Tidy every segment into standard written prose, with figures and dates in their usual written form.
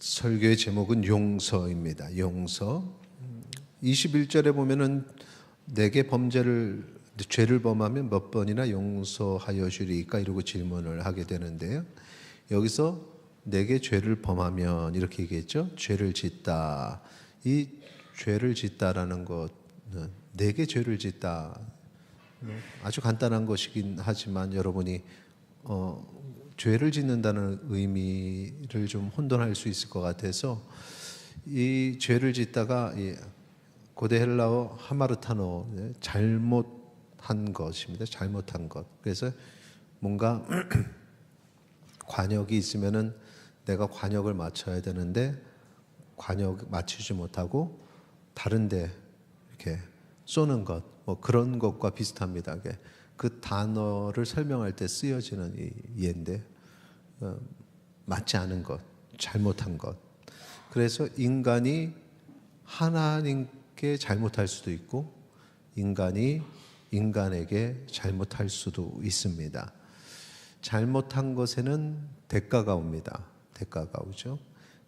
설교의 제목은 용서입니다. 용서. 21절에 보면은 내게 죄를 범하면 몇 번이나 용서하여 주리까 이러고 질문을 하게 되는데요. 여기서 내게 죄를 범하면 이렇게 얘기했죠. 죄를 짓다. 이 죄를 짓다라는 것은 내게 죄를 짓다. 아주 간단한 것이긴 하지만 여러분이 죄를 짓는다는 의미를 좀 혼돈할 수 있을 것 같아서 이 죄를 짓다가 고대 헬라어 하마르타노, 잘못한 것입니다. 잘못한 것. 그래서 뭔가 관역이 있으면은 내가 관역을 맞춰야 되는데 관역 맞추지 못하고 다른데 이렇게 쏘는 것, 뭐 그런 것과 비슷합니다. 그 단어를 설명할 때 쓰여지는 예인데 맞지 않은 것, 잘못한 것. 그래서 인간이 하나님께 잘못할 수도 있고 인간이 인간에게 잘못할 수도 있습니다. 잘못한 것에는 대가가 옵니다. 대가가 오죠.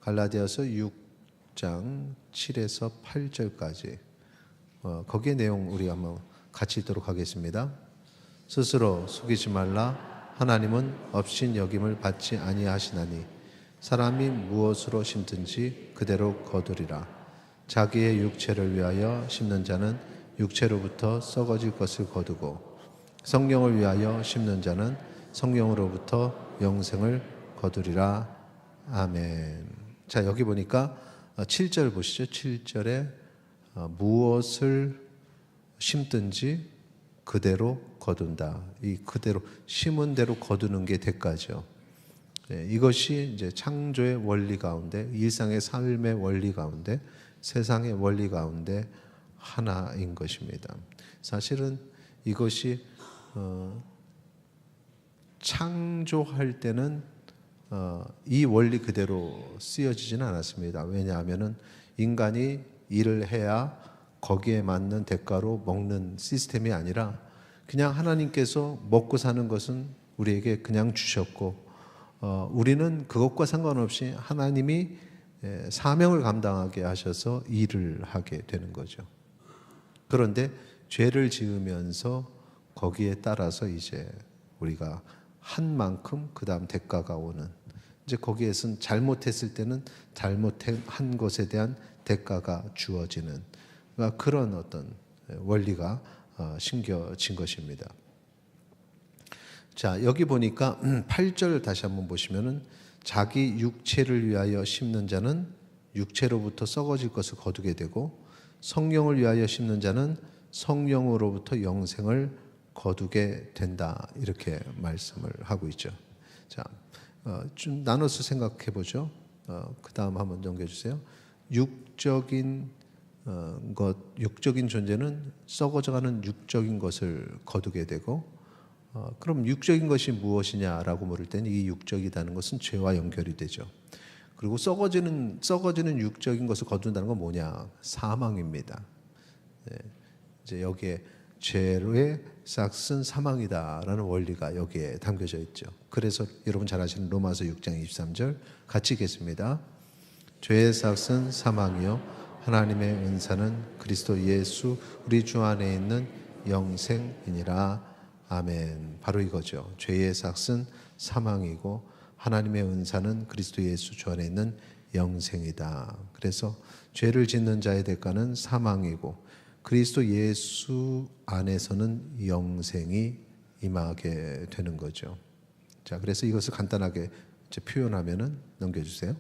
갈라디아서 6장 7에서 8절까지 거기에 내용 우리 한번 같이 읽도록 하겠습니다. 스스로 속이지 말라. 하나님은 업신 여김을 받지 아니하시나니 사람이 무엇으로 심든지 그대로 거두리라. 자기의 육체를 위하여 심는 자는 육체로부터 썩어질 것을 거두고 성령을 위하여 심는 자는 성령으로부터 영생을 거두리라. 아멘. 자, 여기 보니까 7절 보시죠. 7절에 무엇을 심든지 그대로 거둔다. 이 그대로 심은 대로 거두는 게 대가죠. 이것이 이제 창조의 원리 가운데, 일상의 삶의 원리 가운데, 세상의 원리 가운데 하나인 것입니다. 사실은 이것이 창조할 때는 이 원리 그대로 쓰여지지는 않았습니다. 왜냐하면은 인간이 일을 해야 거기에 맞는 대가로 먹는 시스템이 아니라 그냥 하나님께서 먹고 사는 것은 우리에게 그냥 주셨고 우리는 그것과 상관없이 하나님이 사명을 감당하게 하셔서 일을 하게 되는 거죠. 그런데 죄를 지으면서 거기에 따라서 이제 우리가 한 만큼 그 다음 대가가 오는, 이제 거기에선 잘못했을 때는 잘못한 것에 대한 대가가 주어지는 그런 어떤 원리가 심겨진 것입니다. 자, 여기 보니까 8절 다시 한번 보시면은 자기 육체를 위하여 심는 자는 육체로부터 썩어질 것을 거두게 되고 성령을 위하여 심는 자는 성령으로부터 영생을 거두게 된다. 이렇게 말씀을 하고 있죠. 자, 좀 나눠서 생각해 보죠. 그 다음 한번 넘겨주세요. 육적인 존재는 썩어져가는 육적인 것을 거두게 되고, 그럼 육적인 것이 무엇이냐라고 물을 때는 이 육적이라는 것은 죄와 연결이 되죠. 그리고 썩어지는 육적인 것을 거둔다는 건 뭐냐? 사망입니다. 이제 여기에 죄의 싹은 사망이다라는 원리가 여기에 담겨져 있죠. 그래서 여러분 잘 아시는 로마서 6장 23절 같이 읽겠습니다. 죄의 싹은 사망이요 하나님의 은사는 그리스도 예수 우리 주 안에 있는 영생이니라. 아멘. 바로 이거죠. 죄의 삭은 사망이고 하나님의 은사는 그리스도 예수 주 안에 있는 영생이다. 그래서 죄를 짓는 자의 대가는 사망이고 그리스도 예수 안에서는 영생이 임하게 되는 거죠. 자, 그래서 이것을 간단하게 이제 표현하면은 넘겨주세요.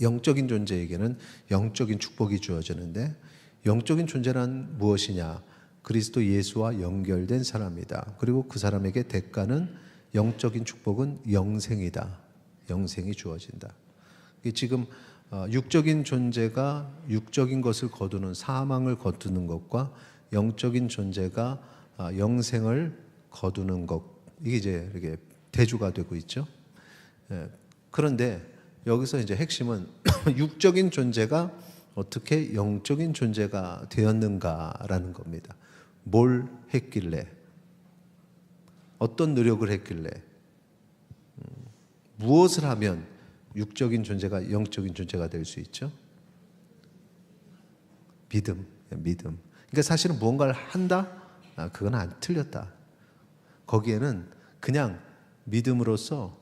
영적인 존재에게는 영적인 축복이 주어지는데 영적인 존재란 무엇이냐? 그리스도 예수와 연결된 사람이다. 그리고 그 사람에게 대가는 영적인 축복은 영생이다. 영생이 주어진다. 지금 육적인 존재가 육적인 것을 거두는 사망을 거두는 것과 영적인 존재가 영생을 거두는 것, 이게 이제 이렇게 대조가 되고 있죠. 그런데 여기서 이제 핵심은 육적인 존재가 어떻게 영적인 존재가 되었는가라는 겁니다. 뭘 했길래, 어떤 노력을 했길래, 무엇을 하면 육적인 존재가 영적인 존재가 될 수 있죠? 믿음. 그러니까 사실은 무언가를 한다? 그건 안 틀렸다. 거기에는 그냥 믿음으로써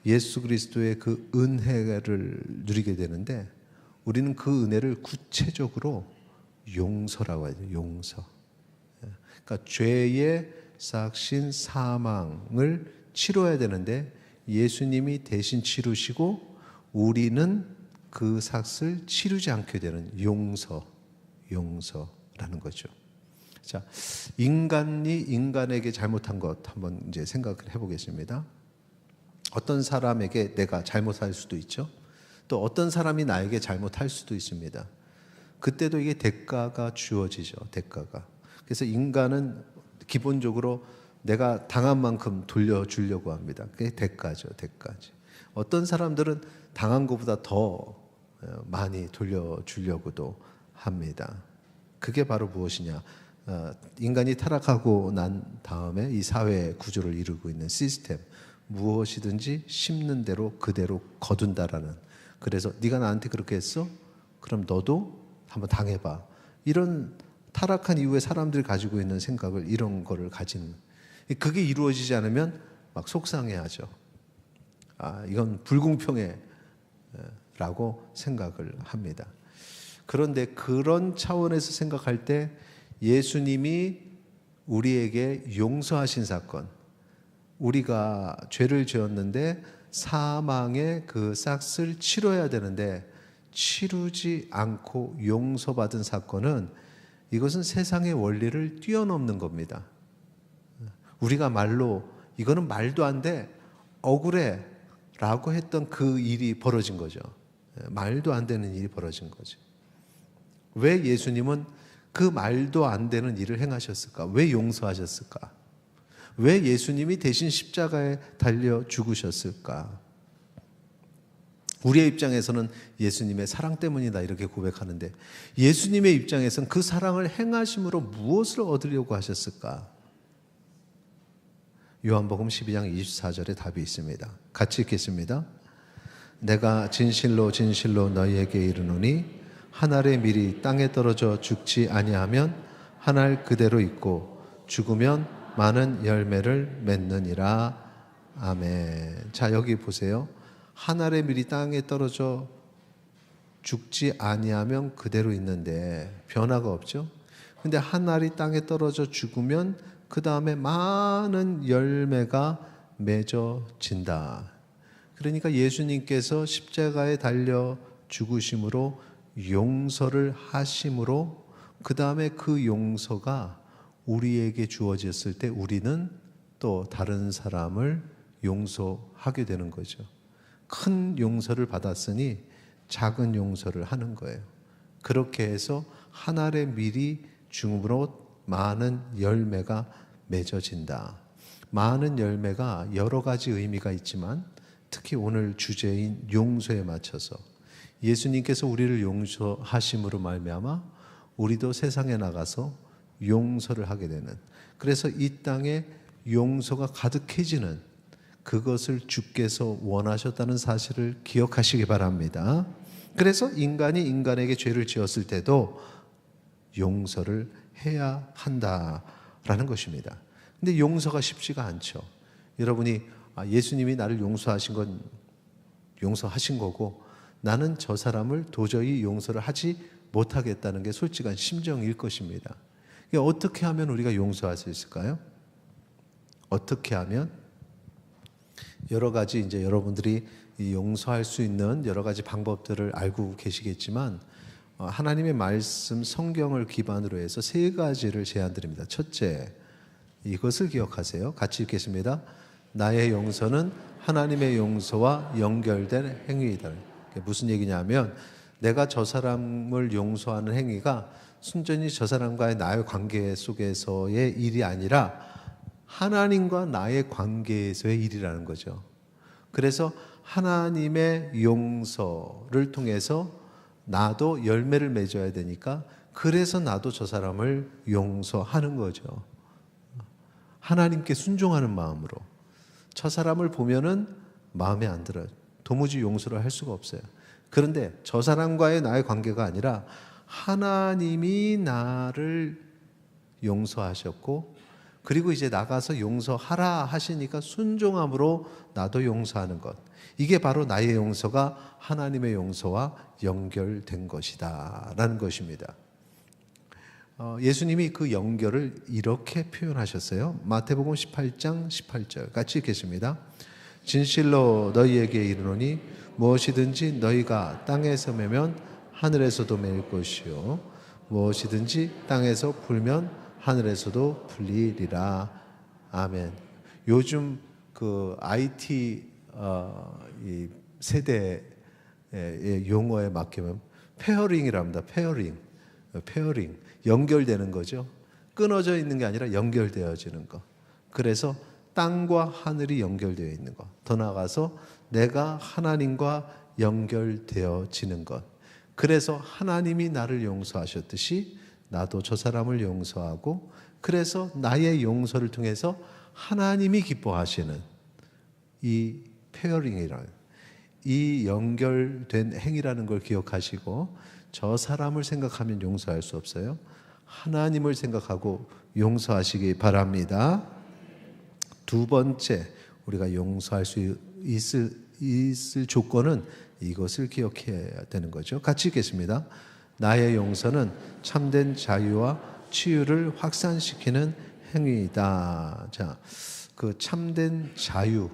예수 그리스도의 그 은혜를 누리게 되는데, 우리는 그 은혜를 구체적으로 용서라고 해야 돼요. 용서. 그러니까 죄의 삭신 사망을 치러야 되는데 예수님이 대신 치르시고 우리는 그 삭을 치르지 않게 되는 용서라는 거죠. 자, 인간이 인간에게 잘못한 것 한번 이제 생각을 해보겠습니다. 어떤 사람에게 내가 잘못할 수도 있죠. 또 어떤 사람이 나에게 잘못할 수도 있습니다. 그때도 이게 대가가 주어지죠. 대가가. 그래서 인간은 기본적으로 내가 당한 만큼 돌려주려고 합니다. 그게 대가죠. 대가지. 어떤 사람들은 당한 것보다 더 많이 돌려주려고도 합니다. 그게 바로 무엇이냐? 인간이 타락하고 난 다음에 이 사회 구조를 이루고 있는 시스템, 무엇이든지 심는 대로 그대로 거둔다라는. 그래서 네가 나한테 그렇게 했어? 그럼 너도 한번 당해봐. 이런 타락한 이후에 사람들이 가지고 있는 생각을, 이런 거를 가진, 그게 이루어지지 않으면 막 속상해하죠. 이건 불공평해 라고 생각을 합니다. 그런데 그런 차원에서 생각할 때 예수님이 우리에게 용서하신 사건, 우리가 죄를 지었는데 사망의 그 싹을 치러야 되는데 치르지 않고 용서받은 사건은, 이것은 세상의 원리를 뛰어넘는 겁니다. 우리가 말로 이거는 말도 안 돼, 억울해 라고 했던 그 일이 벌어진 거죠. 말도 안 되는 일이 벌어진 거죠. 왜 예수님은 그 말도 안 되는 일을 행하셨을까? 왜 용서하셨을까? 왜 예수님이 대신 십자가에 달려 죽으셨을까? 우리의 입장에서는 예수님의 사랑 때문이다 이렇게 고백하는데, 예수님의 입장에서는 그 사랑을 행하심으로 무엇을 얻으려고 하셨을까? 요한복음 12장 24절에 답이 있습니다. 같이 읽겠습니다. 내가 진실로 진실로 너희에게 이르노니 한 알의 밀이 땅에 떨어져 죽지 아니하면 한 알 그대로 있고 죽으면 많은 열매를 맺느니라. 아멘. 자, 여기 보세요. 한 알의 밀이 땅에 떨어져 죽지 아니하면 그대로 있는데 변화가 없죠. 근데 한 알이 땅에 떨어져 죽으면 그 다음에 많은 열매가 맺어진다. 그러니까 예수님께서 십자가에 달려 죽으심으로 용서를 하심으로 그 다음에 그 용서가 우리에게 주어졌을 때 우리는 또 다른 사람을 용서하게 되는 거죠. 큰 용서를 받았으니 작은 용서를 하는 거예요. 그렇게 해서 한 알의 밀이 죽음으로 많은 열매가 맺어진다. 많은 열매가 여러 가지 의미가 있지만 특히 오늘 주제인 용서에 맞춰서 예수님께서 우리를 용서하심으로 말미암아 우리도 세상에 나가서 용서를 하게 되는, 그래서 이 땅에 용서가 가득해지는, 그것을 주께서 원하셨다는 사실을 기억하시기 바랍니다. 그래서 인간이 인간에게 죄를 지었을 때도 용서를 해야 한다라는 것입니다. 근데 용서가 쉽지가 않죠. 여러분이 예수님이 나를 용서하신 건 용서하신 거고 나는 저 사람을 도저히 용서를 하지 못하겠다는 게 솔직한 심정일 것입니다. 어떻게 하면 우리가 용서할 수 있을까요? 어떻게 하면? 여러 가지 이제 여러분들이 용서할 수 있는 여러 가지 방법들을 알고 계시겠지만 하나님의 말씀 성경을 기반으로 해서 세 가지를 제안드립니다. 첫째, 이것을 기억하세요. 같이 읽겠습니다. 나의 용서는 하나님의 용서와 연결된 행위이다. 무슨 얘기냐면 내가 저 사람을 용서하는 행위가 순전히 저 사람과의 나의 관계 속에서의 일이 아니라 하나님과 나의 관계에서의 일이라는 거죠. 그래서 하나님의 용서를 통해서 나도 열매를 맺어야 되니까 그래서 나도 저 사람을 용서하는 거죠. 하나님께 순종하는 마음으로 저 사람을 보면은 마음에 안 들어요. 도무지 용서를 할 수가 없어요. 그런데 저 사람과의 나의 관계가 아니라 하나님이 나를 용서하셨고, 그리고 이제 나가서 용서하라 하시니까 순종함으로 나도 용서하는 것. 이게 바로 나의 용서가 하나님의 용서와 연결된 것이다 라는 것입니다. 예수님이 그 연결을 이렇게 표현하셨어요. 마태복음 18장 18절 같이 읽겠습니다. 진실로 너희에게 이르노니 무엇이든지 너희가 땅에서 매면 하늘에서도 매일 것이요 무엇이든지 땅에서 풀면 하늘에서도 풀리리라. 아멘. 요즘 그 IT 이 세대의 용어에 맡기면 페어링이랍니다. 페어링 연결되는 거죠. 끊어져 있는 게 아니라 연결되어지는 거. 그래서 땅과 하늘이 연결되어 있는 것. 더 나아가서 내가 하나님과 연결되어지는 것. 그래서 하나님이 나를 용서하셨듯이 나도 저 사람을 용서하고, 그래서 나의 용서를 통해서 하나님이 기뻐하시는 이 페어링이라는 이 연결된 행위라는 걸 기억하시고, 저 사람을 생각하면 용서할 수 없어요. 하나님을 생각하고 용서하시기 바랍니다. 두 번째, 우리가 용서할 수 있을 조건은 이것을 기억해야 되는 거죠. 같이 읽겠습니다. 나의 용서는 참된 자유와 치유를 확산시키는 행위이다. 자, 그 참된 자유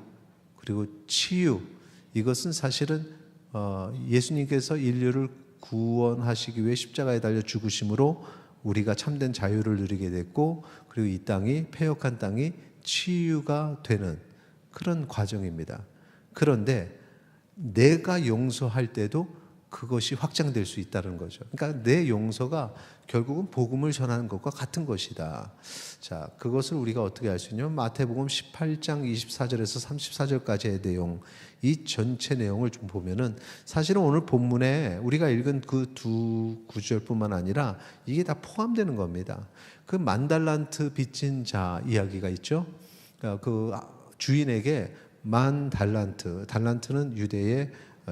그리고 치유, 이것은 사실은 예수님께서 인류를 구원하시기 위해 십자가에 달려 죽으심으로 우리가 참된 자유를 누리게 됐고, 그리고 이 땅이, 패역한 땅이 치유가 되는 그런 과정입니다. 그런데 내가 용서할 때도 그것이 확장될 수 있다는 거죠. 그러니까 내 용서가 결국은 복음을 전하는 것과 같은 것이다. 자, 그것을 우리가 어떻게 알 수 있냐면 마태복음 18장 24절에서 34절까지의 내용, 이 전체 내용을 좀 보면은 사실은 오늘 본문에 우리가 읽은 그 두 구절뿐만 아니라 이게 다 포함되는 겁니다. 그 만달란트 빚진 자 이야기가 있죠. 그 주인에게 만 달란트, 달란트는 유대의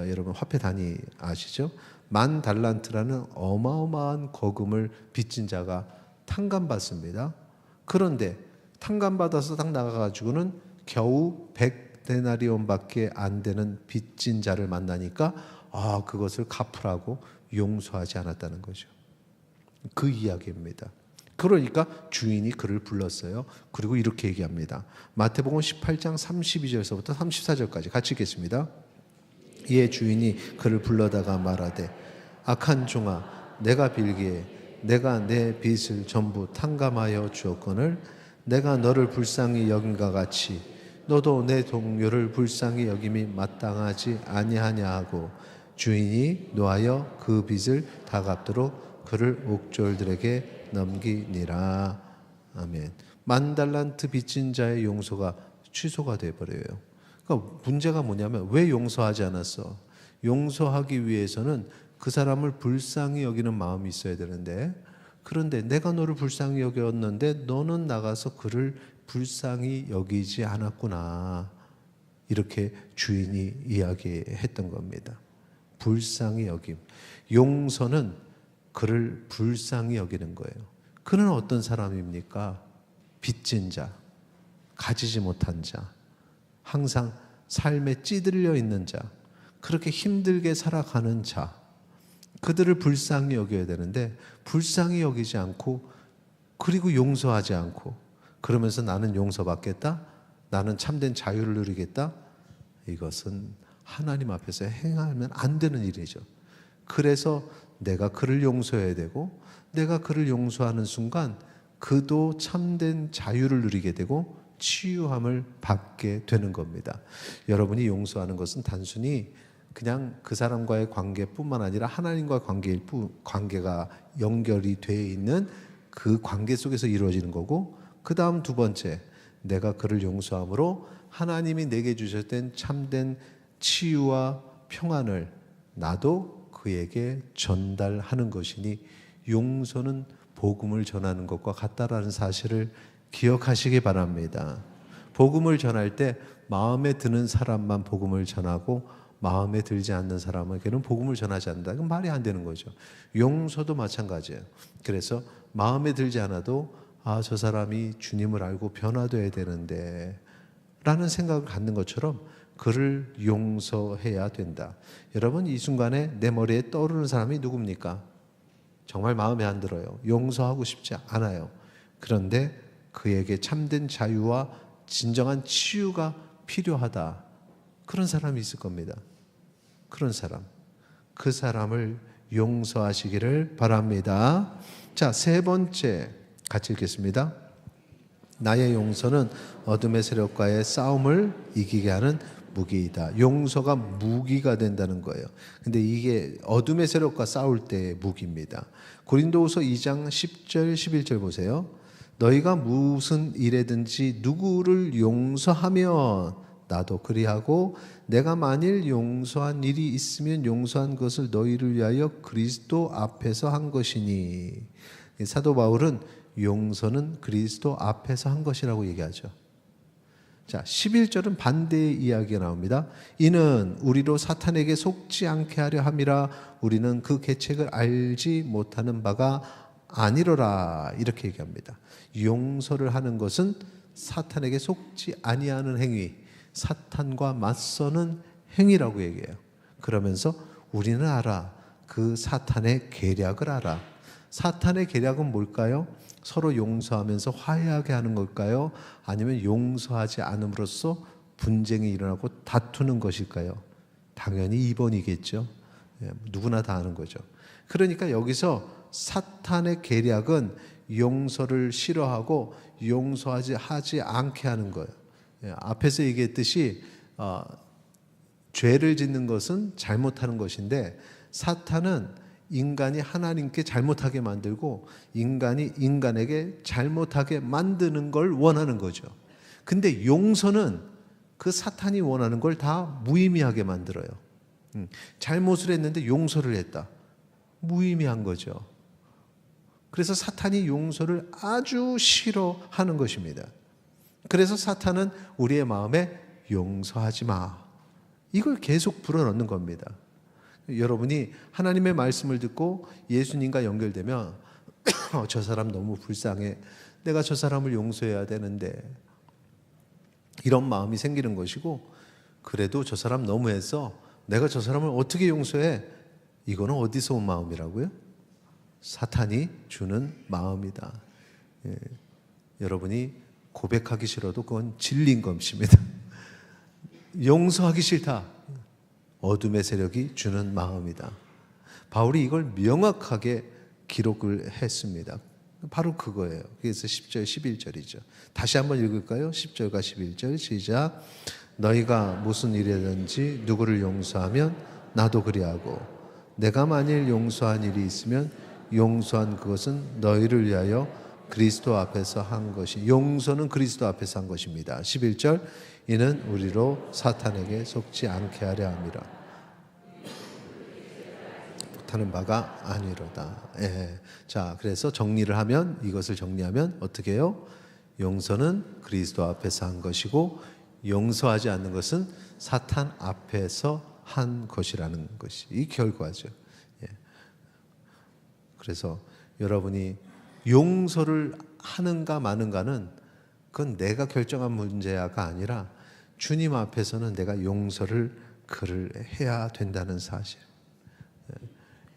여러분 화폐 단위 아시죠? 만 달란트라는 어마어마한 거금을 빚진 자가 탕감받습니다. 그런데 탕감받아서 딱 나가가지고는 겨우 100데나리온밖에 안 되는 빚진 자를 만나니까 그것을 갚으라고 용서하지 않았다는 거죠. 그 이야기입니다. 그러니까 주인이 그를 불렀어요. 그리고 이렇게 얘기합니다. 마태복음 18장 32절에서부터 34절까지 같이 읽겠습니다. 이에 주인이 그를 불러다가 말하되 악한 종아, 내가 빌기에 내가 내 빚을 전부 탕감하여 주었거늘 내가 너를 불쌍히 여긴과 같이 너도 내 동료를 불쌍히 여김이 마땅하지 아니하냐 하고 주인이 노하여 그 빚을 다 갚도록 그를 옥졸들에게 넘기니라. 아멘. 만 달란트 빚진 자의 용서가 취소가 되어버려요. 그러니까 문제가 뭐냐면 왜 용서하지 않았어? 용서하기 위해서는 그 사람을 불쌍히 여기는 마음이 있어야 되는데, 그런데 내가 너를 불쌍히 여겼는데 너는 나가서 그를 불쌍히 여기지 않았구나. 이렇게 주인이 이야기했던 겁니다. 불쌍히 여김. 용서는 그를 불쌍히 여기는 거예요. 그는 어떤 사람입니까? 빚진 자, 가지지 못한 자, 항상 삶에 찌들려 있는 자, 그렇게 힘들게 살아가는 자, 그들을 불쌍히 여겨야 되는데 불쌍히 여기지 않고, 그리고 용서하지 않고, 그러면서 나는 용서받겠다, 나는 참된 자유를 누리겠다, 이것은 하나님 앞에서 행하면 안 되는 일이죠. 그래서 내가 그를 용서해야 되고, 내가 그를 용서하는 순간 그도 참된 자유를 누리게 되고 치유함을 받게 되는 겁니다. 여러분이 용서하는 것은 단순히 그냥 그 사람과의 관계뿐만 아니라 하나님과의 관계가 연결이 되어 있는 그 관계 속에서 이루어지는 거고, 그 다음 두 번째, 내가 그를 용서함으로 하나님이 내게 주셨던 참된 치유와 평안을 나도 그에게 전달하는 것이니 용서는 복음을 전하는 것과 같다라는 사실을 기억하시기 바랍니다. 복음을 전할 때 마음에 드는 사람만 복음을 전하고 마음에 들지 않는 사람에게는 복음을 전하지 않는다. 그건 말이 안 되는 거죠. 용서도 마찬가지예요. 그래서 마음에 들지 않아도 저 사람이 주님을 알고 변화돼야 되는데 라는 생각을 갖는 것처럼 그를 용서해야 된다. 여러분, 이 순간에 내 머리에 떠오르는 사람이 누굽니까? 정말 마음에 안 들어요. 용서하고 싶지 않아요. 그런데 그에게 참된 자유와 진정한 치유가 필요하다. 그런 사람이 있을 겁니다. 그런 사람. 그 사람을 용서하시기를 바랍니다. 자, 세 번째 같이 읽겠습니다. 나의 용서는 어둠의 세력과의 싸움을 이기게 하는 무기이다. 용서가 무기가 된다는 거예요. 근데 이게 어둠의 세력과 싸울 때의 무기입니다. 고린도후서 2장 10절 11절 보세요. 너희가 무슨 일에든지 누구를 용서하면 나도 그리하고 내가 만일 용서한 일이 있으면 용서한 것을 너희를 위하여 그리스도 앞에서 한 것이니. 사도 바울은 용서는 그리스도 앞에서 한 것이라고 얘기하죠. 자, 11절은 반대의 이야기가 나옵니다. 이는 우리로 사탄에게 속지 않게 하려 함이라. 우리는 그 계책을 알지 못하는 바가 아니로라. 이렇게 얘기합니다. 용서를 하는 것은 사탄에게 속지 아니하는 행위, 사탄과 맞서는 행위라고 얘기해요. 그러면서 우리는 알아. 그 사탄의 계략을 알아. 사탄의 계략은 뭘까요? 서로 용서하면서 화해하게 하는 걸까요? 아니면 용서하지 않음으로써 분쟁이 일어나고 다투는 것일까요? 당연히 2번이겠죠. 누구나 다 아는 거죠. 그러니까 여기서 사탄의 계략은 용서를 싫어하고 용서하지 않게 하는 거예요. 앞에서 얘기했듯이 죄를 짓는 것은 잘못하는 것인데 사탄은 인간이 하나님께 잘못하게 만들고 인간이 인간에게 잘못하게 만드는 걸 원하는 거죠. 근데 용서는 그 사탄이 원하는 걸 다 무의미하게 만들어요. 잘못을 했는데 용서를 했다. 무의미한 거죠. 그래서 사탄이 용서를 아주 싫어하는 것입니다. 그래서 사탄은 우리의 마음에 용서하지 마. 이걸 계속 불어넣는 겁니다. 여러분이 하나님의 말씀을 듣고 예수님과 연결되면 저 사람 너무 불쌍해. 내가 저 사람을 용서해야 되는데 이런 마음이 생기는 것이고, 그래도 저 사람 너무해서 내가 저 사람을 어떻게 용서해? 이거는 어디서 온 마음이라고요? 사탄이 주는 마음이다. 여러분이 고백하기 싫어도 그건 진리인 것입니다. 용서하기 싫다. 어둠의 세력이 주는 마음이다. 바울이 이걸 명확하게 기록을 했습니다. 바로 그거예요. 그래서 10절 11절이죠. 다시 한번 읽을까요? 10절과 11절 시작. 너희가 무슨 일이든지 누구를 용서하면 나도 그리하고 내가 만일 용서한 일이 있으면 용서한 그것은 너희를 위하여 그리스도 앞에서 한 것이. 용서는 그리스도 앞에서 한 것입니다. 11절. 이는 우리로 사탄에게 속지 않게 하려 함이라. 못하는 바가 아니로다. 자, 그래서 정리를 하면, 이것을 정리하면 어떻게 해요? 용서는 그리스도 앞에서 한 것이고 용서하지 않는 것은 사탄 앞에서 한 것이라는 것이 이 결과죠. 그래서 여러분이 용서를 하는가 마는가는 그건 내가 결정한 문제가 아니라 주님 앞에서는 내가 용서를 그를 해야 된다는 사실.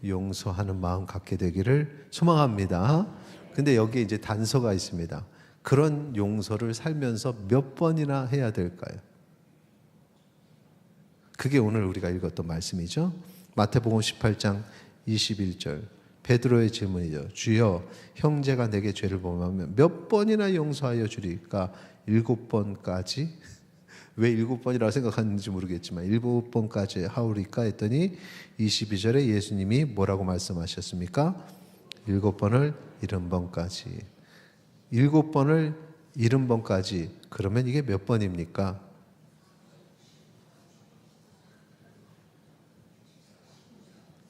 용서하는 마음 갖게 되기를 소망합니다. 근데 여기에 이제 단서가 있습니다. 그런 용서를 살면서 몇 번이나 해야 될까요? 그게 오늘 우리가 읽었던 말씀이죠. 마태복음 18장 21절. 베드로의 질문이죠. 주여, 형제가 내게 죄를 범하면 몇 번이나 용서하여 주리까? 7번까지? 왜 7번이라고 생각하는지 모르겠지만 7번까지 하오리까 했더니 22절에 예수님이 뭐라고 말씀하셨습니까? 7번을 70번까지. 7번을 70번까지. 그러면 이게 몇 번입니까?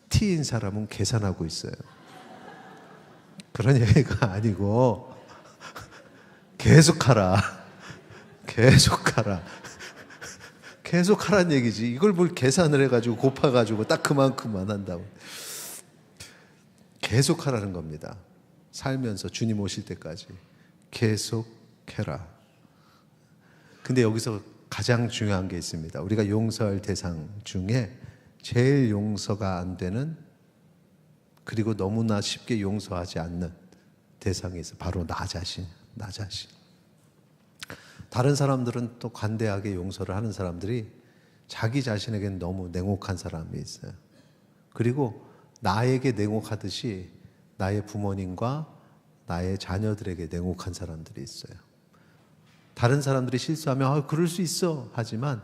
T인 사람은 계산하고 있어요. 그런 얘기가 아니고 계속하라. 계속 하라. 계속 하란 얘기지. 이걸 뭘 계산을 해가지고 곱해가지고 딱 그만큼만 한다고. 계속 하라는 겁니다. 살면서 주님 오실 때까지 계속 해라. 근데 여기서 가장 중요한 게 있습니다. 우리가 용서할 대상 중에 제일 용서가 안 되는, 그리고 너무나 쉽게 용서하지 않는 대상이 있어. 바로 나 자신. 다른 사람들은 또 관대하게 용서를 하는 사람들이 자기 자신에게는 너무 냉혹한 사람이 있어요. 그리고 나에게 냉혹하듯이 나의 부모님과 나의 자녀들에게 냉혹한 사람들이 있어요. 다른 사람들이 실수하면 그럴 수 있어 하지만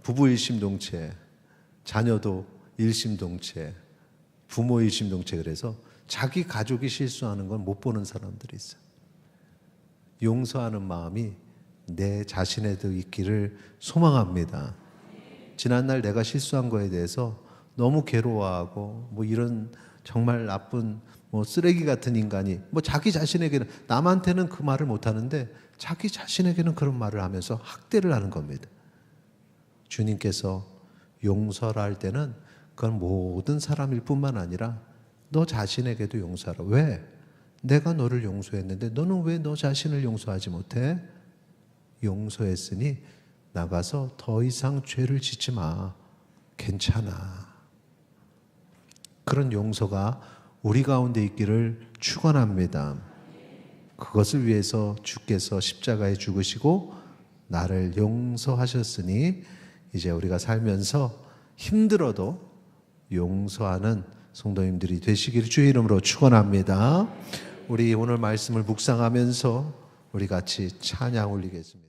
부부 일심동체, 자녀도 일심동체, 부모 일심동체, 그래서 자기 가족이 실수하는 건 못 보는 사람들이 있어요. 용서하는 마음이 내 자신에도 있기를 소망합니다. 지난날 내가 실수한 거에 대해서 너무 괴로워하고 이런 정말 나쁜 쓰레기 같은 인간이 자기 자신에게는, 남한테는 그 말을 못 하는데 자기 자신에게는 그런 말을 하면서 학대를 하는 겁니다. 주님께서 용서를 할 때는 그건 모든 사람일 뿐만 아니라 너 자신에게도 용서하라. 왜? 내가 너를 용서했는데 너는 왜 너 자신을 용서하지 못해? 용서했으니 나가서 더 이상 죄를 짓지 마. 괜찮아. 그런 용서가 우리 가운데 있기를 축원합니다. 그것을 위해서 주께서 십자가에 죽으시고 나를 용서하셨으니 이제 우리가 살면서 힘들어도 용서하는 성도님들이 되시기를 주의 이름으로 축원합니다. 우리 오늘 말씀을 묵상하면서 우리 같이 찬양 올리겠습니다.